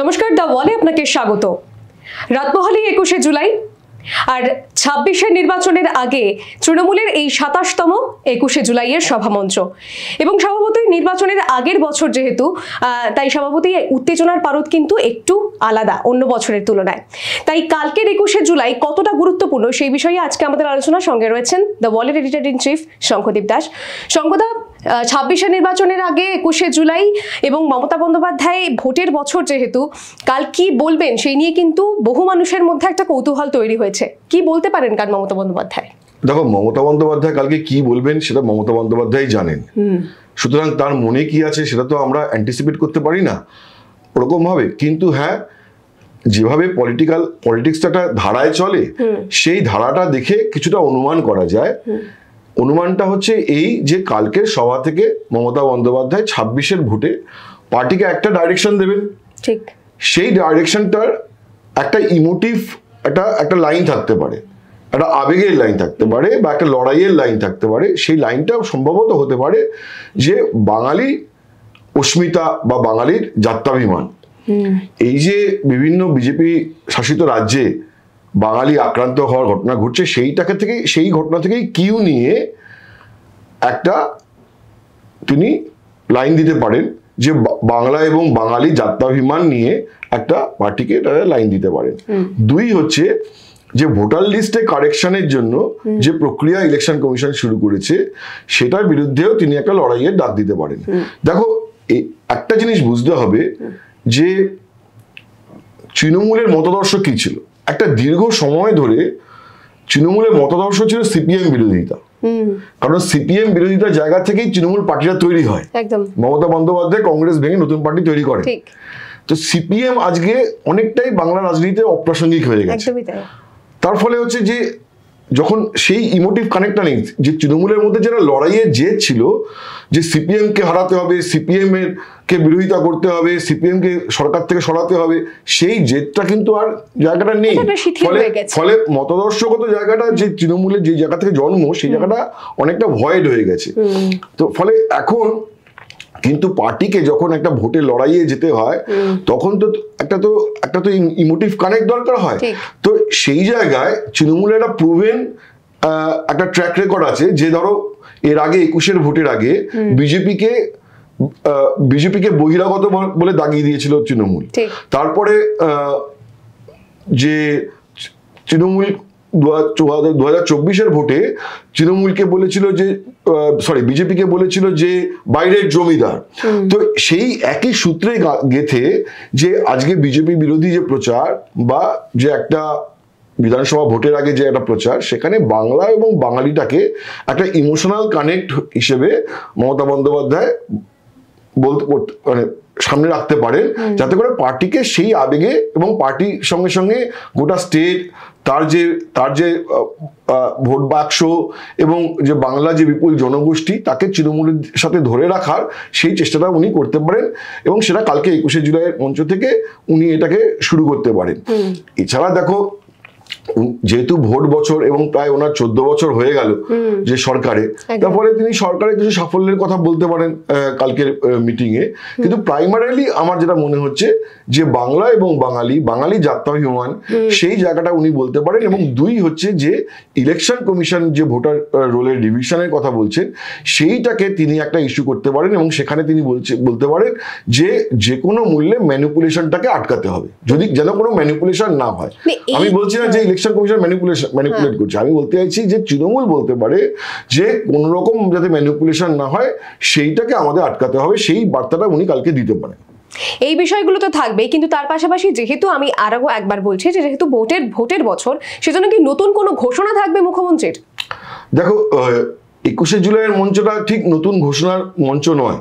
নমস্কার, দ্য ওয়ালে আপনাকে স্বাগত। রাতমহলে 21শে জুলাই আর 26-এর নির্বাচনের আগে তৃণমূলের এই 27তম 21শে জুলাইয়ের সভামঞ্চ এবং স্বভাবতই নির্বাচনের আগের বছর যেহেতু তাই স্বভাবতই উত্তেজনার পারদ কিন্তু একটু আলাদা অন্য বছরের তুলনায়। তাই কালকের 21শে জুলাই কতটা গুরুত্বপূর্ণ সেই বিষয়ে আজকে আমাদের আলোচনার সঙ্গে রয়েছেন দ্য ওয়ালের editor in chief Shankhadeep Das. শঙ্খদা, 26-এর নির্বাচনের আগে 21শে জুলাই এবং মমতা বন্দ্যোপাধ্যায় ভোটের বছর যেহেতু, কাল কি বলবেন সেই নিয়ে কিন্তু বহু মানুষের মধ্যে একটা কৌতূহল তৈরি হয়েছে। কি বলতে পারেন কাল মমতা বন্দ্যোপাধ্যায়? দেখো, মমতা বন্দ্যোপাধ্যায় কালকে কি বলবেন সেটা মমতা বন্দ্যোপাধ্যায় জানেন, সুতরাং তার মনে কি আছে সেটা তো আমরা অ্যান্টিসিপেট করতে পারি না ওরকম ভাবে। কিন্তু হ্যাঁ, যেভাবে পলিটিক্সটা একটা ধারায় চলে সেই ধারাটা দেখে কিছুটা অনুমান করা যায়। অনুমানটা হচ্ছে এই যে কালকের সভা থেকে মমতা বন্দ্যোপাধ্যায় 26-এর ভোটে পার্টিকে একটা ডাইরেকশন দেবেন। ঠিক সেই ডাইরেকশনটার একটা ইমোটিভ একটা লাইন থাকতে পারে, একটা আবেগের লাইন থাকতে পারে বা একটা লড়াইয়ের লাইন থাকতে পারে। সেই লাইনটা সম্ভবত হতে পারে যে বাঙালি অস্মিতা বা বাঙালির জাত্যাভিমান। এই যে বিভিন্ন বিজেপি শাসিত রাজ্যে বাঙালি আক্রান্ত হওয়ার ঘটনা ঘটছে, সেই ঘটনা থেকেই কিউ নিয়ে একটা তিনি লাইন দিতে পারেন যে বাংলা এবং বাঙালি জাত্যাভিমান নিয়ে একটা পার্টিকে লাইন দিতে পারেন। দুই হচ্ছে যে ভোটার লিস্টে কারেকশনের জন্য যে প্রক্রিয়া ইলেকশন কমিশন শুরু করেছে সেটার বিরুদ্ধেও তিনি একটা লড়াইয়ের ডাক দিতে পারেন। দেখো, একটা জিনিস বুঝতে হবে যে তৃণমূলের মতাদর্শ কি ছিল। একটা দীর্ঘ সময় ধরে তৃণমূলের মতাদর্শ ছিল সিপিএম বিরোধিতা, কারণ সিপিএম বিরোধিতার জায়গা থেকেই তৃণমূল পার্টিটা তৈরি হয়। মমতা বন্দ্যোপাধ্যায় কংগ্রেস ভেঙে নতুন পার্টি তৈরি করে। তো সিপিএম আজকে অনেকটাই বাংলা রাজনীতিতে অপ্রাসঙ্গিক হয়ে গেছে। তার ফলে হচ্ছে যে যখন সেই ইমোটিভ কানেক্টটা নেই, যে তৃণমূলের মধ্যে যারা লড়াইয়ের জেদ ছিল যে সিপিএম কে হারাতে হবে, সিপিএম এর কে বিরোধিতা করতে হবে, সিপিএম কে সরকার থেকে সরাতে হবে, সেই জেদটা কিন্তু আর জায়গাটা নেই। ফলে মতাদর্শগত জায়গাটা যে তৃণমূলের যে জায়গা থেকে জন্ম সেই জায়গাটা অনেকটা ভয়েড হয়ে গেছে। তো ফলে এখন কিন্তু পার্টিকে যখন একটা ভোটে লড়াইয়ে যেতে হয় তখন তো একটা তো ইমোটিভ কানেক্ট দরকার হয়। তো সেই জায়গায় তৃণমূলের একটা প্রুভেন একটা ট্র্যাক রেকর্ড আছে যে ধরো এর আগে 21-এর ভোটের আগে বিজেপিকে বহিরাগত বলে দাগিয়ে দিয়েছিল তৃণমূল। তারপরে যে তৃণমূল 2024-এর ভোটে তৃণমূলকে বলেছিল যে বিজেপিকে বলেছিল যে বাইরের জমিদার। তো সেই একই সূত্রে গেথে যে আজকে বিজেপি বিরোধী যে প্রচার বা যে একটা বিধানসভা ভোটের আগে যে একটা প্রচার, সেখানে বাংলা এবং বাঙালিটাকে একটা ইমোশনাল কানেক্ট হিসেবে মমতা বন্দ্যোপাধ্যায় সামনে রাখতে পারেন, যাতে করে পার্টিকে সেই আবেগে এবং পার্টির সঙ্গে সঙ্গে গোটা স্টেট তার যে ভোট বাক্স এবং যে বাংলা যে বিপুল জনগোষ্ঠী তাকে তৃণমূলের সাথে ধরে রাখার সেই চেষ্টাটা উনি করতে পারেন এবং সেটা কালকে 21শে জুলাইয়ের মঞ্চ থেকে উনি এটাকে শুরু করতে পারেন। এছাড়া দেখো, যেহেতু ভোট বছর এবং প্রায় ওনার 14 বছর হয়ে গেল যে সরকারে, তারপরে তিনি সরকারের কিছু সাফল্যের কথা বলতে পারেন কালকের মিটিং এ। কিন্তু প্রাইমারিলি আমার যেটা মনে হচ্ছে যে বাংলা এবং বাঙালি জাত্যাভিমান সেই জায়গাটা উনি বলতে পারেন। এবং দুই হচ্ছে যে ইলেকশন কমিশন যে ভোটার রোলের ডিভিশনের কথা বলছেন সেইটাকে তিনি একটা ইস্যু করতে পারেন এবং সেখানে তিনি বলতে পারেন যে কোনো মূল্যে ম্যানিপুলেশনটাকে আটকাতে হবে, যদি যেন কোনো ম্যানিপুলেশন না হয়। আমি বলছি না যে ইলেকশন কমিশন ম্যানিপুলেট করছে, আমি বলতে চাইছি যে তৃণমূল বলতে পারে যে কোন রকম যাতে ম্যানিপুলেশন না হয় সেইটাকে আমাদের আটকাতে হবে, সেই বার্তাটা উনি কালকে দিতে পারেন। এই বিষয়গুলো তো থাকবেই, কিন্তু তার পাশাপাশি যেহেতু আমি আরো একবার বলছি যে যেহেতু ভোটের বছর, সেজন্য কি নতুন কোনো ঘোষণা থাকবে মুখ্যমন্ত্রীর? দেখো, 21শে জুলাইয়ের মঞ্চটা ঠিক নতুন ঘোষণার মঞ্চ নয়।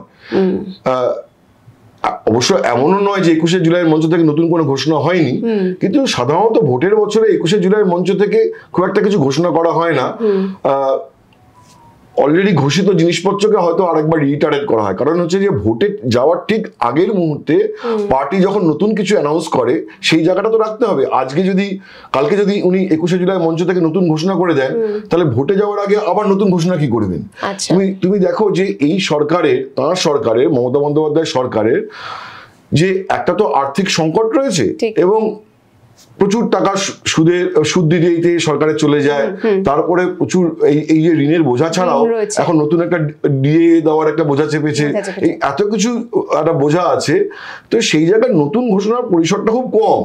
অবশ্য এমনও নয় যে 21শে জুলাইয়ের মঞ্চ থেকে নতুন কোনো ঘোষণা হয়নি, কিন্তু সাধারণত ভোটের বছরে 21শে জুলাইয়ের মঞ্চ থেকে খুব একটা কিছু ঘোষণা করা হয় না। অলরেডি ঘোষিত জিনিসপত্রকে হয়তো আরেকবার রিটারেট করা হয়, কারণ হচ্ছে যে ভোটে যাওয়ার ঠিক আগের মুহূর্তে পার্টি যখন নতুন কিছু অ্যানাউন্স করে সেই জায়গাটা তো রাখতে হবে। কালকে যদি উনি 21শে জুলাই মঞ্চ থেকে নতুন ঘোষণা করে দেন, তাহলে ভোটে যাওয়ার আগে আবার নতুন ঘোষণা কি করবেন? তুমি দেখো যে এই তাঁর সরকারের মমতা বন্দ্যোপাধ্যায় সরকারের যে একটা তো আর্থিক সংকট রয়েছে ঠিক। এবং প্রচুর টাকা সুদ দিতে সরকারে চলে যায়, তারপরে প্রচুর এই যে ঋণের বোঝা ছাড়াও রয়েছে। এখন নতুন একটা ডিএ দেওয়ার একটা বোঝা চেপেছে, এই এত কিছু একটা বোঝা আছে। তো সেই জায়গায় নতুন ঘোষণার পরিসরটা খুব কম।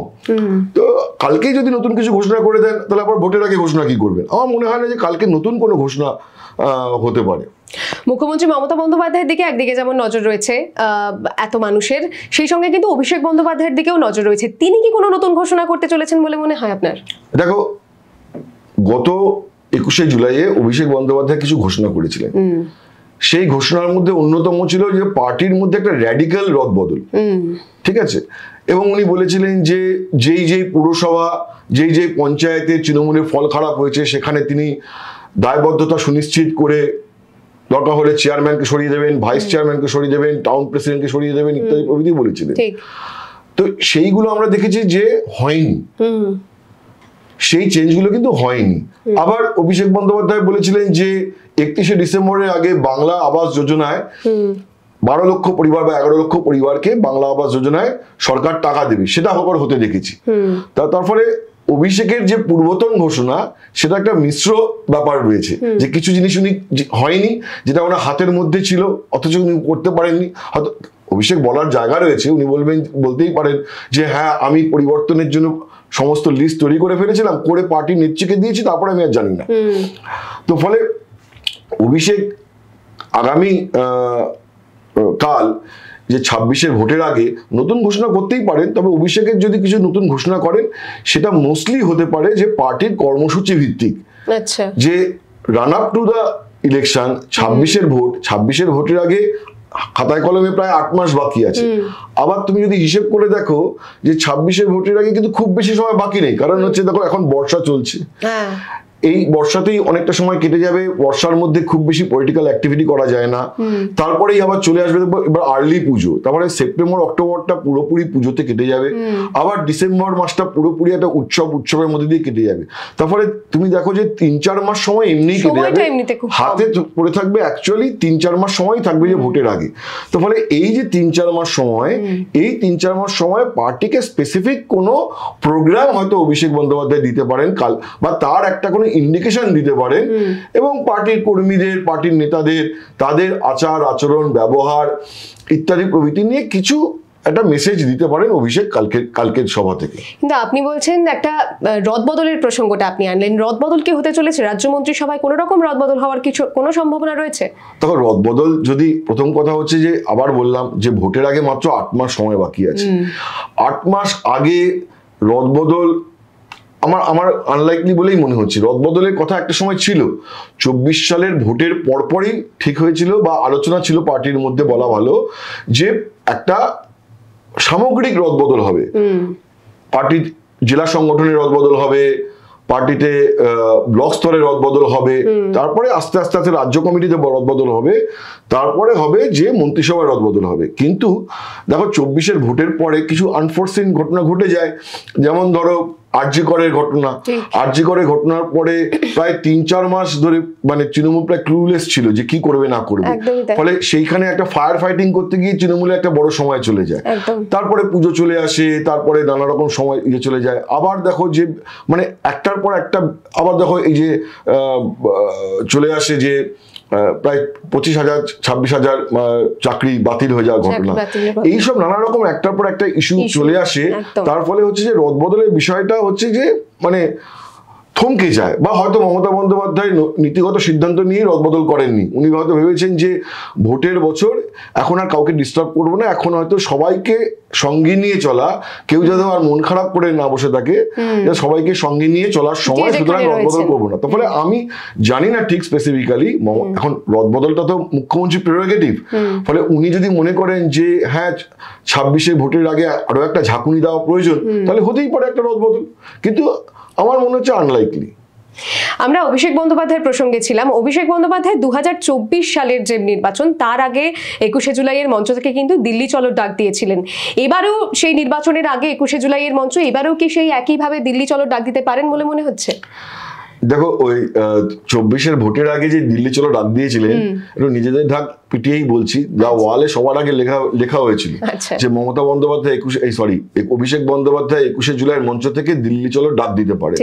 তো কালকেই যদি নতুন কিছু ঘোষণা করে দেন তাহলে আবার ভোটের আগে ঘোষণা কি করবেন? আমার মনে হয় না যে কালকে নতুন কোনো ঘোষণা হতে পারে। মুখ্যমন্ত্রী মমতা বন্দ্যোপাধ্যায়ের দিকে একদিকে যেমন নজর রয়েছে এত মানুষের, সেই সঙ্গে কিন্তু অভিষেক বন্দ্যোপাধ্যায়ের দিকেও নজর রয়েছে। তিনি কি কোনো নতুন ঘোষণা করতে চলেছেন বলে মনে হয় আপনার? দেখো, গত 21শে জুলাইয়ে অভিষেক বন্দ্যোপাধ্যায় কিছু ঘোষণা করেছিলেন। সেই ঘোষণার মধ্যে অন্যতম ছিল যে পার্টির মধ্যে একটা র্যাডিক্যাল রদবদল, ঠিক আছে। এবং উনি বলেছিলেন যে যেই পুরসভা যেই পঞ্চায়েতে তৃণমূলের ফল খারাপ হয়েছে সেখানে তিনি দায়বদ্ধতা সুনিশ্চিত করে দরকার হলে চেয়ারম্যানকে সরিয়ে দেবেন, ভাইস চেয়ারম্যানকে সরিয়ে দেবেন, টাউন প্রেসিডেন্টকে সরিয়ে দেবেন ইত্যাদি প্রভৃতি বলেছিলেন। তো সেইগুলো আমরা দেখেছি যে হয়নি, সেই চেঞ্জগুলো কিন্তু হয়নি। আবার অভিষেক বন্দ্যোপাধ্যায় বলেছিলেন যে 31শে ডিসেম্বরের আগে বাংলা আবাস যোজনায় 12 লক্ষ পরিবার বা 11 লক্ষ পরিবারকে বাংলা আবাস যোজনায় সরকার টাকা দেবে, সেটা আবার হতে দেখেছি। তার ফলে অভিষেকের যে পূর্বতন ঘোষণা সেটা একটা মিশ্র ব্যাপার রয়েছে, যে কিছু জিনিস উনি হয়নি যেটা ওনার হাতের মধ্যে ছিল অথচ উনি করতে পারেননি। হয়তো অভিষেক বলার জায়গা রয়েছে, উনি বলতেই পারেন যে হ্যাঁ আমি পরিবর্তনের জন্য সমস্ত লিস্ট তৈরি করে ফেলেছিলাম, করে পার্টির নেত্রীকে দিয়েছি, তারপরে আমি আর জানি না। তো ফলে অভিষেক আগামী কাল যে 26শে ভোটের আগে নতুন ঘোষণা করতেই পারেন, তবে অভিষেকের যদি কিছু নতুন ঘোষণা করেন সেটা মোস্টলি হতে পারে যে পার্টির কর্মসূচি ভিত্তিক, যে run up to the election 26শে ভোটের আগে খাতায় কলমে প্রায় 8 মাস বাকি আছে। আবার তুমি যদি হিসেব করে দেখো যে 26শে ভোটের আগে কিন্তু খুব বেশি সময় বাকি নেই, কারণ হচ্ছে দেখো এখন বর্ষা চলছে, এই বর্ষাতেই অনেকটা সময় কেটে যাবে, বর্ষার মধ্যে খুব বেশি পলিটিক্যাল অ্যাক্টিভিটি করা যায় না। তারপরেই আবার চলে আসবে এবার আর্লি পুজো, তারপরে সেপ্টেম্বর অক্টোবরটা পুরোপুরি পুজোতে কেটে যাবে, আবার ডিসেম্বর মাসটা পুরোপুরি একটা উৎসবের মধ্যে দিয়ে কেটে যাবে। তারপরে তুমি দেখো যে 3-4 মাস সময় এমনিই কেটে যাবে, হাতে পড়ে থাকবে অ্যাকচুয়ালি 3-4 মাস সময় থাকবে যে ভোটের আগে। তো ফলে এই যে 3-4 মাস সময়, এই 3-4 মাস সময় পার্টিকে স্পেসিফিক কোনো প্রোগ্রাম হয়তো অভিষেক বন্দ্যোপাধ্যায় দিতে পারেন কাল, বা তার একটা কোনো ইন্ডিকেশন দিতে পারেন, এবং পার্টির কর্মীদের, পার্টির নেতাদের, তাদের আচার আচরণ ব্যবহার ইত্যাদি প্রভৃতি নিয়ে কিছু একটা মেসেজ দিতে পারেন অভিষেক কালকের সভা থেকে। কিন্তু আপনি বলছেন একটা রদবদলের প্রসঙ্গটা আপনি আনলেন, রদবদল কি হতে চলেছে? রাজ্য মন্ত্রিসভায় কোনো রকম রদবদল হওয়ার কোনো সম্ভাবনা রয়েছে? তখন রদবদল যদি, প্রথম কথা হচ্ছে যে আবার বললাম যে ভোটের আগে মাত্র 8 মাস সময় বাকি আছে, 8 মাস আগে রদবদল আমার আনলাইকলি বলেই মনে হচ্ছে। রদবদলের কথা একটা সময় ছিল, 24 সালের ভোটের পরপরই ঠিক হয়েছিল বা আলোচনা ছিল পার্টির মধ্যে, বলা ভালো যে একটা সামগ্রিক রদবদল হবে, পার্টির জেলা সংগঠনের রদবদল হবে, পার্টিতে ব্লক স্তরে রদবদল হবে, তারপরে আস্তে আস্তে রাজ্য কমিটিতে রদবদল হবে, তারপরে হবে যে মন্ত্রিসভায় রদবদল হবে। কিন্তু দেখো 24-এর ভোটের পরে কিছু আনফোর্সিন ঘটনা ঘটে যায়, যেমন ধরো আরজি করের ঘটনা। আরজি করের ঘটনার পরে প্রায় 3-4 মাস ধরে মানে তৃণমূল প্রায় ক্লুলেস ছিল যে কি করবে না করবে, ফলে সেইখানে একটা ফায়ার ফাইটিং করতে গিয়ে তৃণমূলে একটা বড় সময় চলে যায়। তারপরে পুজো চলে আসে, তারপরে নানা রকম সময় চলে যায়। আবার দেখো যে মানে একটার পর একটা, আবার দেখো এই যে চলে আসে যে প্রায় 25,000 26,000 চাকরি বাতিল হয়ে যাওয়ার ঘটনা, এইসব নানা রকম একটার পর একটা ইস্যু চলে আসে। তার ফলে হচ্ছে যে রদবদলের বিষয়টা হচ্ছে যে মানে থমকে যায়, বা হয়তো মমতা বন্দ্যোপাধ্যায় নীতিগত সিদ্ধান্ত নিয়ে রদবদল করেননি। উনি হয়তো ভেবেছেন যে ভোটের বছর এখন আর কাউকে ডিস্টার্ব করবো না, এখন হয়তো সবাইকে সঙ্গে নিয়ে চলা, কেউ যাতে আর মন খারাপ করে না বসে থাকে, সবাইকে সঙ্গে নিয়ে চলার সময়, সুতরাং রদবদল করবো না। তো ফলে আমি জানি না ঠিক স্পেসিফিক্যালি, এখন রদবদলটা তো মুখ্যমন্ত্রী প্রেরোগেটিভ, ফলে উনি যদি মনে করেন যে হ্যাঁ 26-এ ভোটের আগে আরো একটা ঝাঁকুনি দেওয়া প্রয়োজন, তাহলে হতেই পারে একটা রদবদল, কিন্তু আমার মনে হচ্ছে আনলাইকলি। আমরা অভিষেক বন্দ্যোপাধ্যায়ের প্রসঙ্গে ছিলাম। অভিষেক বন্দ্যোপাধ্যায় 2024 সালের যে নির্বাচন, তার আগে 21শে জুলাইয়ের মঞ্চ থেকে কিন্তু দিল্লি চলো ডাক দিয়েছিলেন। এবারেও সেই নির্বাচনের আগে 21শে জুলাইয়ের মঞ্চ, এবারেও কি সেই একইভাবে দিল্লি চলো ডাক দিতে পারেন বলে মনে হচ্ছে? দেখো ওই 24-এর ভোটের আগে যে দিল্লি চলো ডাক দিয়েছিলেন, একটু নিজেদের ঢাক পিটিয়েই বলছি, যা ওয়ালে সবার আগে লেখা হয়েছিল যে মমতা বন্দ্যোপাধ্যায় অভিষেক বন্দ্যোপাধ্যায় 21শে জুলাইয়ের মঞ্চ থেকে দিল্লি চলো ডাক দিতে পারে।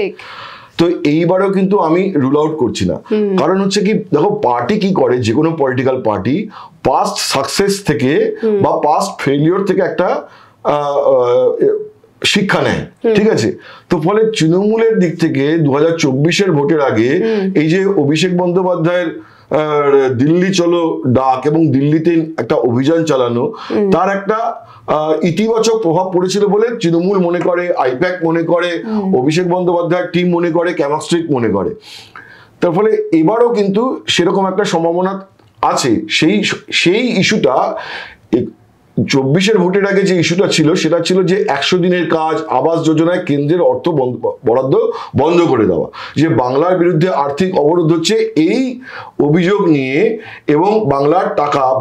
তো এইবারও কিন্তু আমি রুল আউট করছি না, কারণ হচ্ছে কি, দেখো পার্টি কি করে, যে কোনো পলিটিক্যাল পার্টি পাস্ট সাকসেস থেকে বা পাস্ট ফেলিওর থেকে একটা শিক্ষা নেয়, ঠিক আছে? তো ফলে তৃণমূলের দিক থেকে 2024-এর ভোটের আগে এই যে অভিষেক বন্দ্যোপাধ্যায়ের দিল্লি চলো ডাক এবং দিল্লিতে একটা অভিযান চালানো, তার একটা ইতিবাচক প্রভাব পড়েছিল বলে তৃণমূল মনে করে, আইপ্যাক মনে করে, অভিষেক বন্দ্যোপাধ্যায়ের টিম মনে করে, ক্যামাস্ট্রিক মনে করে। তার ফলে এবারও কিন্তু সেরকম একটা সম্ভাবনা আছে। সেই ইস্যুটা 24-এর ভোটের আগে যে ইস্যুটা ছিল, সেটা ছিল যে 100 দিনের কাজ, আবাস যোজনায় কেন্দ্রের অর্থ বরাদ্দ বন্ধ করে দেওয়া, যে বাংলার বিরুদ্ধে আর্থিক অবরোধ হচ্ছে, এই অভিযোগ নিয়ে এবং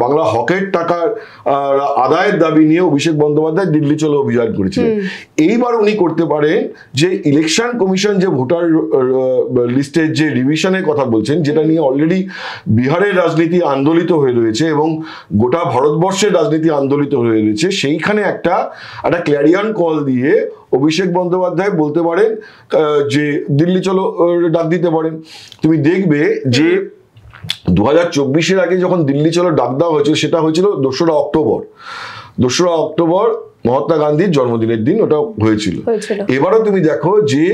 বাংলা হকের টাকার আদায়ের দাবি নিয়ে অভিষেক বন্দ্যোপাধ্যায় দিল্লি চলো অভিযান করেছিলেন। এইবার উনি করতে পারেন যে ইলেকশন কমিশন যে ভোটার লিস্টের যে রিভিশনের কথা বলছেন, যেটা নিয়ে অলরেডি বিহারের রাজনীতি আন্দোলিত হয়ে রয়েছে এবং গোটা ভারতবর্ষের রাজনীতি আন্দোলিত হয়ে রয়েছে, সেইখানে একটা ক্ল্যারিয়ন কল দিয়ে অভিষেক বন্দ্যোপাধ্যায় বলতে পারেন যে দিল্লি চলো ডাক দিতে পারেন। তুমি দেখবে যে 2024-এর আগে যখন দিল্লি চলো ডাক দেওয়া হয়েছিল, সেটা হয়েছিল 2রা অক্টোবর মহাত্মা গান্ধীর জন্মদিনের দিন ওটা হয়েছিল। এবারও তুমি দেখো যে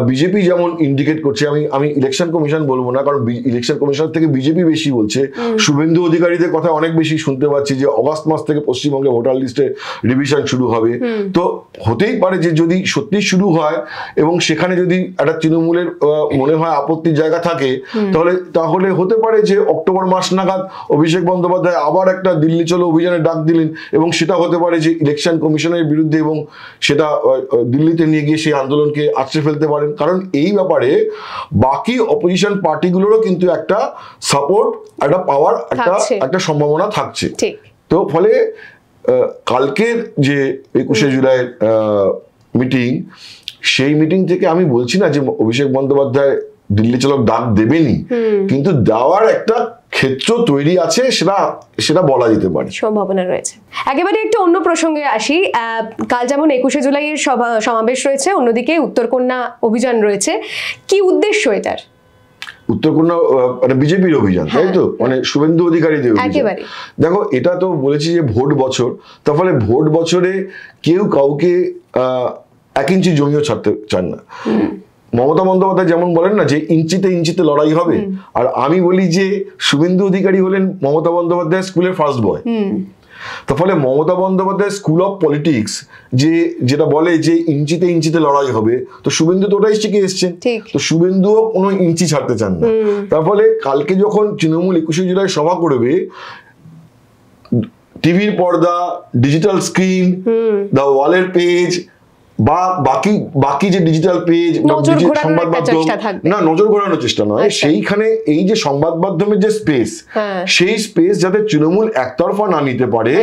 বিজেপি যেমন ইন্ডিকেট করছে, আমি ইলেকশন কমিশন বলবো না, কারণ ইলেকশন কমিশন থেকে বিজেপি বেশি বলছে, শুভেন্দু অধিকারীদের কথা অনেক বেশি শুনতে পাচ্ছি যে অগাস্ট মাস থেকে পশ্চিমবঙ্গে ভোটার লিস্টে রিভিশন শুরু হবে। তো হতেই পারে যে যদি সত্যি শুরু হয় এবং সেখানে যদি একটা তৃণমূলের মনে হয় আপত্তির জায়গা থাকে, তাহলে হতে পারে যে অক্টোবর মাস নাগাদ অভিষেক বন্দ্যোপাধ্যায় আবার একটা দিল্লি চলো অভিযানে ডাক দিলেন, এবং সেটা হতে পারে যে ইলেকশন কমিশনের বিরুদ্ধে, এবং সেটা দিল্লিতে নিয়ে গিয়ে সেই আন্দোলনকে আছড়ে ফেলতে পারেন। কারণ এই ব্যাপারে বাকি অপোজিশন পার্টিগুলোরও কিন্তু একটা সাপোর্ট, একটা পাওয়ার, একটা সম্ভাবনা থাকছে। তো ফলে কালকের যে 21শে জুলাইয়ের মিটিং, সেই মিটিং থেকে আমি বলছি না যে অভিষেক বন্দ্যোপাধ্যায় দিল্লি চলো ডাক দেবেনি, কিন্তু দেওয়ার একটা ক্ষেত্র তৈরি আছে, সেটা বলা যেতে পারে, সম্ভাবনা রয়েছে। একেবারে একটু অন্য প্রসঙ্গে আসি। কাল যেমন 21শে জুলাইয়ের সমাবেশ রয়েছে, অন্যদিকে উত্তরকন্যা অভিযান রয়েছে। কি উদ্দেশ্য এটার? উত্তরকন্যা মানে বিজেপির অভিযান, তাই তো? মানে শুভেন্দু অধিকারীদের অভিযান। দেখো, এটা তো বলেছি যে ভোট বছর, তার ফলে ভোট বছরে কেউ কাউকে 1 ইঞ্চি জমিও ছাড়তে চান না। মমতা বন্দ্যোপাধ্যায় যেমন বলেন না যে ইঞ্চিতে লড়াই হবে, আর আমি বলি যে শুভেন্দু অধিকারী হলেন মমতা বন্দ্যোপাধ্যায় স্কুলের ফার্স্ট বয়। তার ফলে Mamata Bandyopadhyay school of politics যেটা বলে যে ইঞ্চিতে লড়াই হবে, তো শুভেন্দু তো ওটাই শিখে এসছেন। তো শুভেন্দুও কোনো ইঞ্চি ছাড়তে চান না। তার ফলে কালকে যখন তৃণমূল 21শে জুলাই সভা করবে, টিভির পর্দা, ডিজিটাল স্ক্রিন, দ্য ওয়ালের পেজ বা বাকি যে ডিজিটাল পেজ, সংবাদ মাধ্যম, না নজর ঘোরানোর চেষ্টা নয়, সেইখানে এই যে সংবাদ মাধ্যমের যে স্পেস, সেই স্পেস যাতে তৃণমূল একতরফা না নিতে পারে,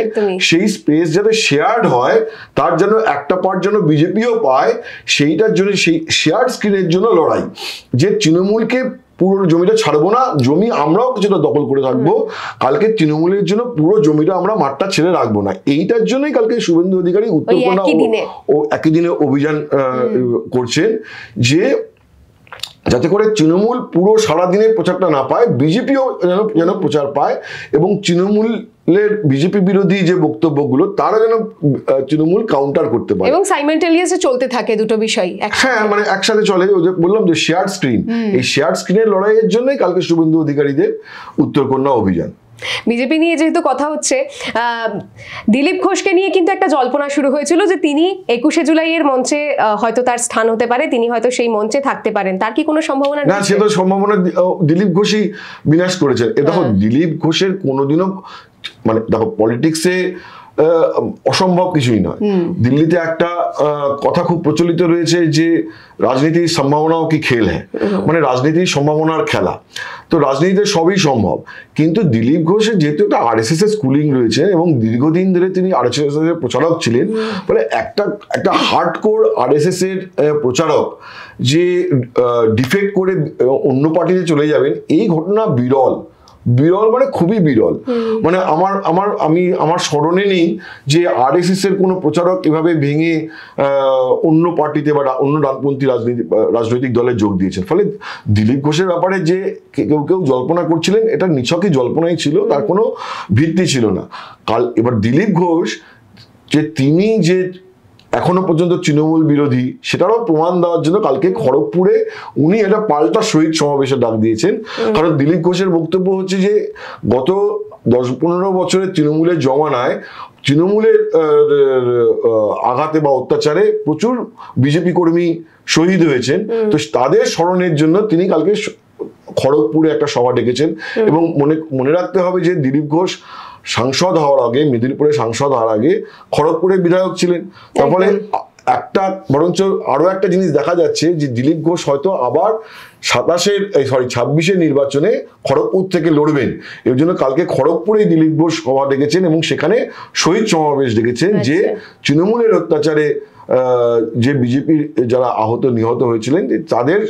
সেই স্পেস যাতে শেয়ার্ড হয়, তার জন্য একটা পার্ট যেন বিজেপিও পায়, সেইটার জন্য সেই শেয়ার্ড স্ক্রিনের জন্য লড়াই, যে তৃণমূলকে পুরো জমিটা ছাড়বো না, জমি আমরাও কিছুটা দখল করে থাকবো, কালকে তৃণমূলের জন্য পুরো জমিটা আমরা মাঠটা ছেড়ে রাখবো না। এইটার জন্যই কালকে শুভেন্দু অধিকারী উত্তরকন্যা একই দিনে অভিযান করছেন, যে যাতে করে তৃণমূল পুরো সারাদিনের প্রচারটা না পায়, বিজেপিও যেন প্রচার পায়, এবং বিজেপি বিরোধী যে বক্তব্যগুলো তারা যেন তৃণমূল কাউন্টার করতে পারে, এবং সাইমালটেনিয়াসলি চলতে থাকে দুটো বিষয়। হ্যাঁ, মানে একসাথে চলে। ওই যে বললাম যে শেয়ার্ড স্ক্রিন, এই শেয়ার্ড স্ক্রিনের লড়াইয়ের জন্যই কালকে শুভেন্দু অধিকারীদের উত্তরকন্যা অভিযান। বিজেপি নিয়ে যেহেতু কথা হচ্ছে, দিলীপ ঘোষকে নিয়ে কিন্তু একটা জল্পনা শুরু হয়েছিল যে তিনি 21শে জুলাইয়ের মঞ্চে হয়তো তার স্থান হতে পারে, তিনি হয়তো সেই মঞ্চে থাকতে পারেন। তার কি কোনো সম্ভাবনা? না, সে তো সম্ভাবনা দিলীপ ঘোষই বিনাশ করেছেন। দেখো, দিলীপ ঘোষের কোনোদিনও, মানে দেখো, পলিটিক্সে অসম্ভব কিছুই নয়। দিল্লিতে একটা কথা খুব প্রচলিত রয়েছে যে রাজনীতির সম্ভাবনাও কি খেল হ্যাঁ, মানে রাজনীতির সম্ভাবনার খেলা। তো রাজনীতিতে সবই সম্ভব, কিন্তু দিলীপ ঘোষের যেহেতু একটা আরএসএস এর স্কুলিং রয়েছে এবং দীর্ঘদিন ধরে তিনি আরএসএস এর প্রচারক ছিলেন, ফলে একটা হার্ডকোর আরএসএস এর প্রচারক যে ডিফেক্ট করে অন্য পার্টিতে চলে যাবেন, এই ঘটনা বিরল মানে খুবই বিরল। মানে আমার স্মরণে নেই যে আরএসএস এর কোনো প্রচারক এভাবে ভেঙে অন্য পার্টিতে বা অন্য ডানপন্থী রাজনৈতিক দলে যোগ দিয়েছেন। ফলে দিলীপ ঘোষের ব্যাপারে যে কেউ জল্পনা করছিলেন, এটা নিছকই জল্পনাই ছিল, তার কোনো ভিত্তি ছিল না। এবার দিলীপ ঘোষ যে তিনি যে এখনো পর্যন্ত তৃণমূল বিরোধী, সেটারও প্রমাণ দেওয়ার জন্য কালকে খড়গপুরে উনি একটা পাল্টা শহীদ সমাবেশের ডাক দিয়েছেন। কারণ দিলীপ ঘোষের বক্তব্য হচ্ছে যে গত 10-15 বছরের তৃণমূলের জমানায় তৃণমূলের আঘাতে বা অত্যাচারে প্রচুর বিজেপি কর্মী শহীদ হয়েছেন, তো তাদের স্মরণের জন্য তিনি কালকে খড়গপুরে একটা সভা ডেকেছেন। এবং মনে রাখতে হবে যে দিলীপ ঘোষ সাংসদ হওয়ার আগে, মেদিনীপুরে সাংসদ হওয়ার আগে খড়গপুরের বিধায়ক ছিলেন। তার ফলে বরঞ্চ আরো একটা জিনিস দেখা যাচ্ছে যে দিলীপ ঘোষ হয়তো আবার 26-এর নির্বাচনে খড়গপুর থেকে লড়বেন। এর জন্য কালকে খড়গপুরে দিলীপ ঘোষ সভা ডেকেছেন এবং সেখানে শহীদ সমাবেশ ডেকেছেন, যে তৃণমূলের অত্যাচারে যে বিজেপির যারা আহত নিহত হয়েছিলেন তাদের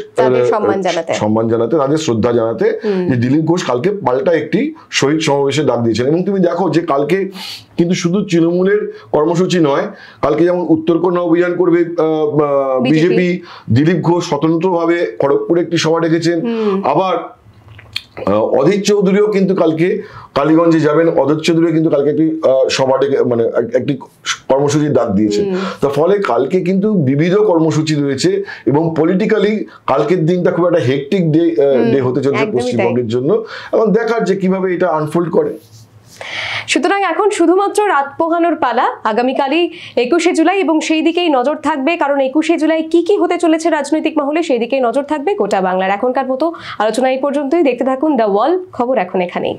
সম্মান জানাতে, তাদের শ্রদ্ধা জানাতে যে দিলীপ ঘোষ কালকে পাল্টা একটি শহীদ সমাবেশে ডাক দিয়েছেন। এবং তুমি দেখো যে কালকে কিন্তু শুধু তৃণমূলের কর্মসূচি নয়, কালকে যেমন উত্তরকন্যা অভিযান করবে বিজেপি, দিলীপ ঘোষ স্বতন্ত্রভাবে খড়গপুরে একটি সভা ডেকেছেন। আবার অধীর চৌধুরীও কিন্তু কালকে কালীগঞ্জে যাবেন। অধীর চৌধুরীও কিন্তু কালকে একটি সভা ডেকে মানে একটি কর্মসূচির ডাক দিয়েছেন। তার ফলে কালকে কিন্তু বিবিধ কর্মসূচি রয়েছে এবং পলিটিক্যালি কালকের দিনটা খুব একটা হেকটিক ডে হতে চলেছে পশ্চিমবঙ্গের জন্য। এবং দেখার যে কিভাবে এটা আনফোল্ড করে। সুতরাং এখন শুধুমাত্র রাত পোহানোর পালা। আগামীকালই 21শে জুলাই এবং সেই দিকেই নজর থাকবে, কারণ 21শে জুলাই কি হতে চলেছে রাজনৈতিক মহলে সেই দিকেই নজর থাকবে গোটা বাংলার। এখনকার মতো আলোচনা এই পর্যন্তই। দেখতে থাকুন দ্য ওয়াল, খবর এখন এখানেই।